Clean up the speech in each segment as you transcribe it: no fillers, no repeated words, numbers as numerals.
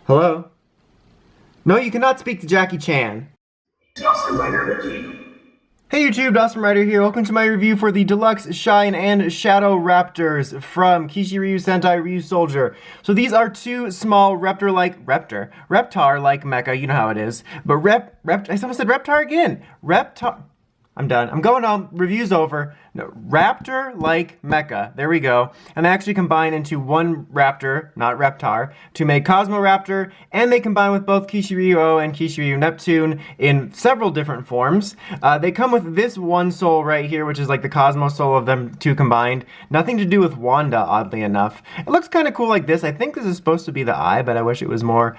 Hello? No, you cannot speak to Jackie Chan. Hey YouTube, Dawson Rider here. Welcome to my review for the Deluxe Shine and Shadow Raptors from Kishiryu Sentai Ryusougler. So these are two small Reptar-like mecha, you know how it is. But I almost said Reptar again. I'm done. I'm going on. Review's over. No, Raptor-like mecha. There we go. And they actually combine into one Raptor, not Reptar, to make Cosmo Raptor, and they combine with both KishiryuOh and Kishiryu Neptune in several different forms. They come with this one soul right here, which is like the Cosmo soul of them two combined. Nothing to do with Wanda, oddly enough. It looks kind of cool like this. I think this is supposed to be the eye, but I wish it was more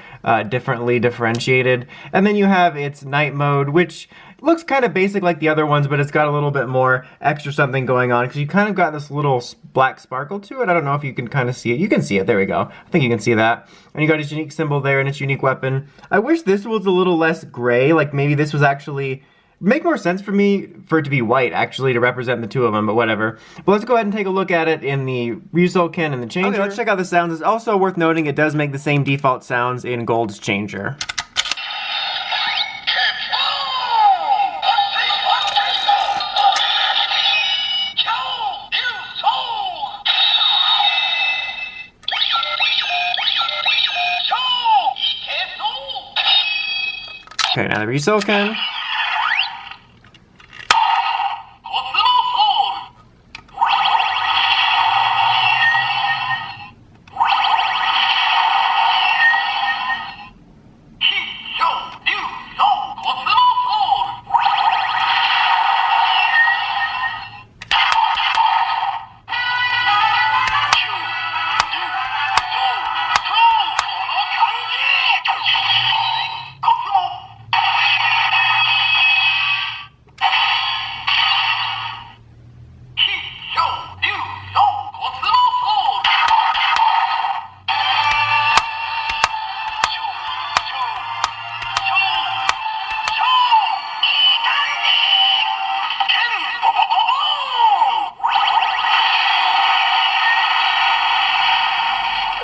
differently differentiated. And then you have its night mode, which looks kind of basic like the other ones, but it's got a little bit more extra something going on because you kind of got this little black sparkle to it. I don't know if you can kind of see it. You can see it. There we go. I think you can see that. And you got its unique symbol there and its unique weapon. I wish this was a little less gray. Like maybe this was actually make more sense for me for it to be white actually to represent the two of them, but whatever. But let's go ahead and take a look at it in the Ryusoulger and the Changer. Okay, let's check out the sounds. It's also worth noting it does make the same default sounds in Gold's Changer. Okay, now the Ryusoulger.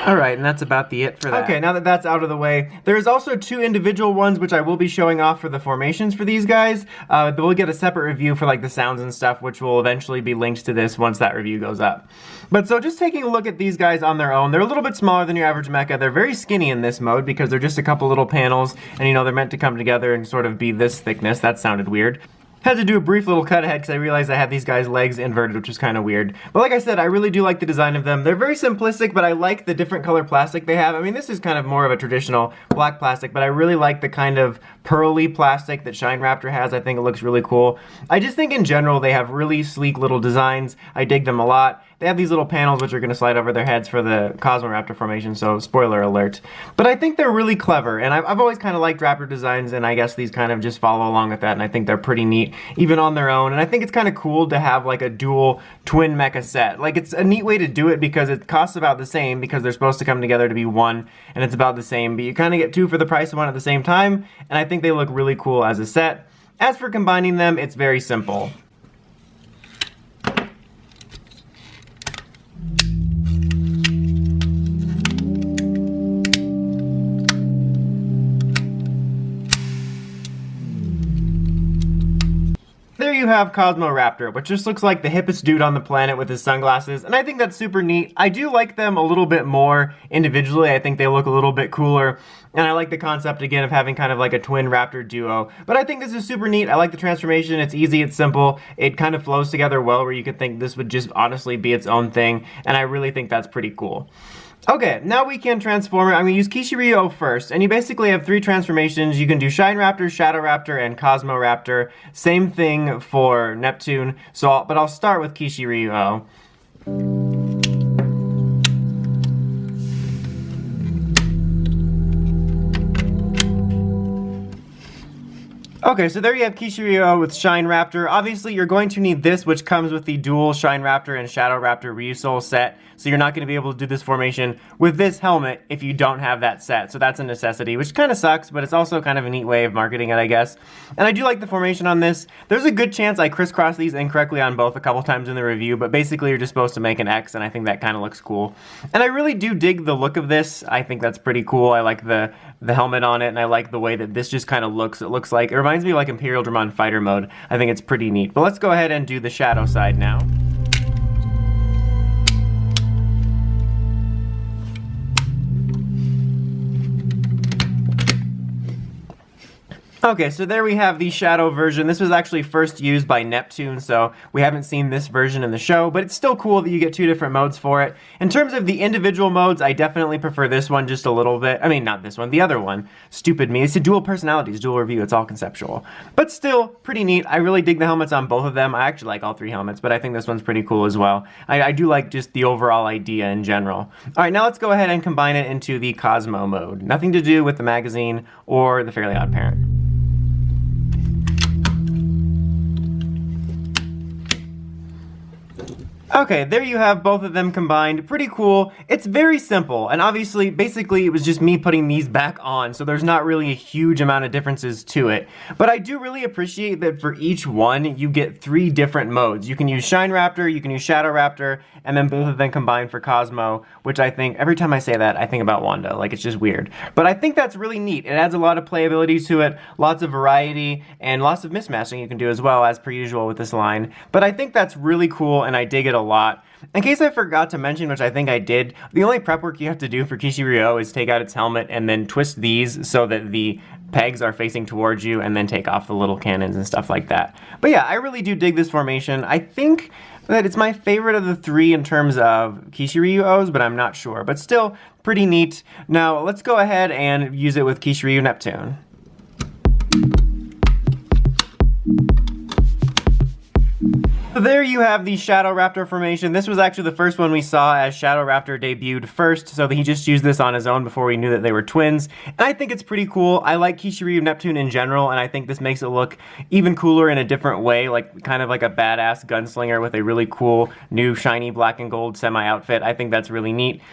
Alright, and that's about it for that. Okay, now that that's out of the way, there's also two individual ones which I will be showing off for the formations for these guys. We'll get a separate review for like the sounds and stuff, which will eventually be linked to this once that review goes up. But so just taking a look at these guys on their own, they're a little bit smaller than your average mecha. They're very skinny in this mode because they're just a couple little panels, and you know, they're meant to come together and sort of be this thickness. That sounded weird. Had to do a brief little cut ahead because I realized I had these guys' legs inverted, which is kind of weird. But like I said, I really do like the design of them. They're very simplistic, but I like the different color plastic they have. I mean, this is kind of more of a traditional black plastic, but I really like the kind of pearly plastic that Shine Raptor has. I think it looks really cool. I just think in general they have really sleek little designs. I dig them a lot. They have these little panels which are going to slide over their heads for the Cosmo Raptor formation, so spoiler alert. But I think they're really clever, and I've always kind of liked Raptor designs, and I guess these kind of just follow along with that, and I think they're pretty neat, even on their own. And I think it's kind of cool to have like a dual twin mecha set. Like, it's a neat way to do it because it costs about the same because they're supposed to come together to be one, and it's about the same, but you kind of get two for the price of one at the same time, and I think they look really cool as a set. As for combining them, it's very simple. There you have Cosmo Raptor, which just looks like the hippest dude on the planet with his sunglasses, and I think that's super neat. I do like them a little bit more individually. I think they look a little bit cooler, and I like the concept again of having kind of like a twin Raptor duo. But I think this is super neat. I like the transformation. It's easy, it's simple. It kind of flows together well where you could think this would just honestly be its own thing, and I really think that's pretty cool. Okay, now we can transform it. I'm going to use KishiryuOh first, and you basically have three transformations. You can do Shine Raptor, Shadow Raptor, and Cosmo Raptor. Same thing for Neptune, but I'll start with KishiryuOh. Okay, so there you have Kishiryu with Shine Raptor. Obviously, you're going to need this, which comes with the dual Shine Raptor and Shadow Raptor Ryusoul set, so you're not going to be able to do this formation with this helmet if you don't have that set, so that's a necessity, which kind of sucks, but it's also kind of a neat way of marketing it, I guess. And I do like the formation on this. There's a good chance I crisscross these incorrectly on both a couple times in the review, but basically you're just supposed to make an X, and I think that kind of looks cool. And I really do dig the look of this. I think that's pretty cool. I like the helmet on it, and I like the way that this just kind of looks. It looks like, it reminds me of like Imperial Dramon Fighter mode. I think it's pretty neat. But let's go ahead and do the shadow side now. Okay, so there we have the Shadow version. This was actually first used by Neptune, so we haven't seen this version in the show, but it's still cool that you get two different modes for it. In terms of the individual modes, I definitely prefer this one just a little bit. I mean, not this one, the other one. Stupid me. It's a dual personalities, dual review. It's all conceptual. But still, pretty neat. I really dig the helmets on both of them. I actually like all three helmets, but I think this one's pretty cool as well. I do like just the overall idea in general. All right, now let's go ahead and combine it into the Cosmo mode. Nothing to do with the magazine or the Fairly Odd Parent. Okay, there you have both of them combined. Pretty cool. It's very simple, and obviously, basically, it was just me putting these back on, so there's not really a huge amount of differences to it. But I do really appreciate that for each one, you get 3 different modes. You can use Shine Raptor, you can use Shadow Raptor, and then both of them combined for Cosmo, which I think, every time I say that, I think about Wanda. Like, it's just weird. But I think that's really neat. It adds a lot of playability to it, lots of variety, and lots of mismatching you can do as well, as per usual with this line. But I think that's really cool, and I dig it a lot. In case I forgot to mention, which I think I did, the only prep work you have to do for KishiryuOh is take out its helmet and then twist these so that the pegs are facing towards you, and then take off the little cannons and stuff like that. But yeah, I really do dig this formation. I think that it's my favorite of the 3 in terms of KishiryuOhs, but I'm not sure. But still, pretty neat. Now, let's go ahead and use it with Kishiryu Neptune. So there you have the Shadow Raptor formation. This was actually the first one we saw as Shadow Raptor debuted first, so he just used this on his own before we knew that they were twins. And I think it's pretty cool. I like Kishiryu Neptune in general, and I think this makes it look even cooler in a different way, like kind of like a badass gunslinger with a really cool new shiny black and gold semi-outfit. I think that's really neat.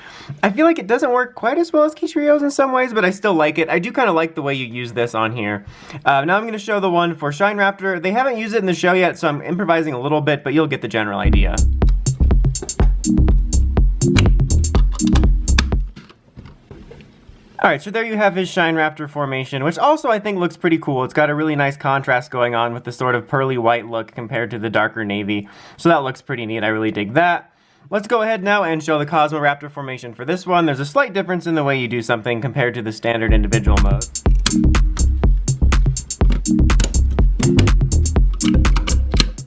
I feel like it doesn't work quite as well as Kishiryu's in some ways, but I still like it. I do kind of like the way you use this on here. Now I'm going to show the one for Shine Raptor. They haven't used it in the show yet, so I'm improvising a little bit, but you'll get the general idea. Alright, so there you have his Shine Raptor formation, which also I think looks pretty cool. It's got a really nice contrast going on with the sort of pearly white look compared to the darker navy. So that looks pretty neat. I really dig that. Let's go ahead now and show the Cosmo Raptor formation for this one. There's a slight difference in the way you do something compared to the standard individual mode.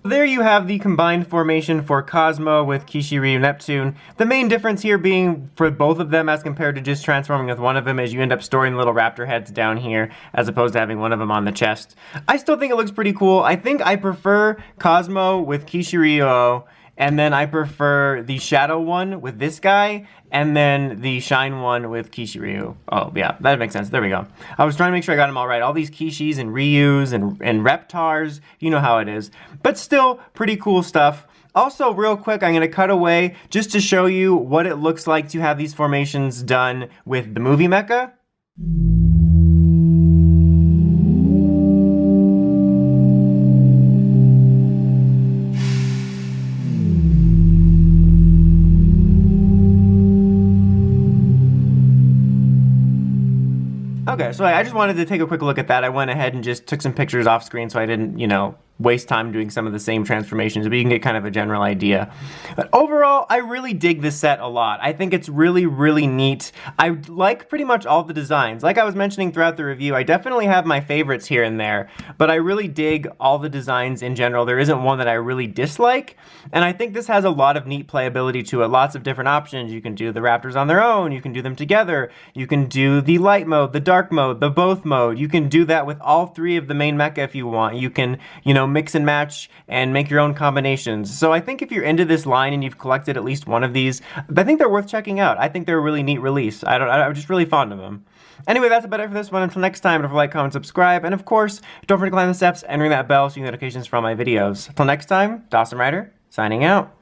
There you have the combined formation for Cosmo with Kishiryu Neptune. The main difference here being for both of them as compared to just transforming with one of them is you end up storing little raptor heads down here as opposed to having one of them on the chest. I still think it looks pretty cool. I think I prefer Cosmo with KishiryuOh, and then I prefer the Shadow one with this guy, and then the Shine one with Kishiryu. Oh, yeah, that makes sense. There we go. I was trying to make sure I got them all right. All these Kishis and Ryus and Reptars, you know how it is. But still, pretty cool stuff. Also, real quick, I'm going to cut away just to show you what it looks like to have these formations done with the movie mecha. Okay, so I just wanted to take a quick look at that. I went ahead and just took some pictures off screen so I didn't, waste time doing some of the same transformations, but you can get kind of a general idea. But overall, I really dig this set a lot. I think it's really, really neat. I like pretty much all the designs. Like I was mentioning throughout the review, I definitely have my favorites here and there, but I really dig all the designs in general. There isn't one that I really dislike, and I think this has a lot of neat playability to it. Lots of different options. You can do the Raptors on their own, you can do them together, you can do the light mode, the dark mode, the both mode. You can do that with all 3 of the main mecha if you want. You can, mix and match and make your own combinations. So I think if you're into this line and you've collected at least one of these, I think they're worth checking out. I think they're a really neat release. I'm just really fond of them. Anyway, that's about it for this one. Until next time, don't forget to like, comment, subscribe, and of course, don't forget to climb the steps and ring that bell so you get notifications from all my videos. Until next time, Dawson Rider, signing out.